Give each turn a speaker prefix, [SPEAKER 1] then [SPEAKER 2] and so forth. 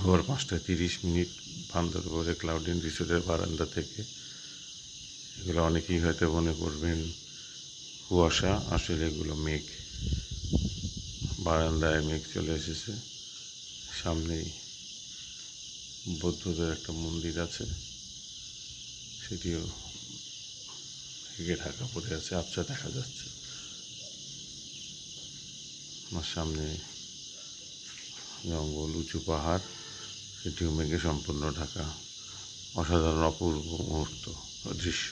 [SPEAKER 1] ভোর 5:30 বান্দরবনে ক্লাউডিন রিসোর্টের বারান্দা থেকে। এগুলো অনেকেই হয়তো মনে করবেন কুয়াশা, আসলে এগুলো মেঘ। বারান্দায় মেঘ চলে এসেছে। সামনেই বৌদ্ধদের একটা মন্দির আছে, সেটিও মেঘে ঢাকা পড়ে আছে, আবছা দেখা যাচ্ছে। আমার সামনে জঙ্গল, উঁচু পাহাড়, সেটিও মেঘে সম্পূর্ণ ঢাকা। অসাধারণ অপূর্ব মুহূর্ত, দৃশ্য।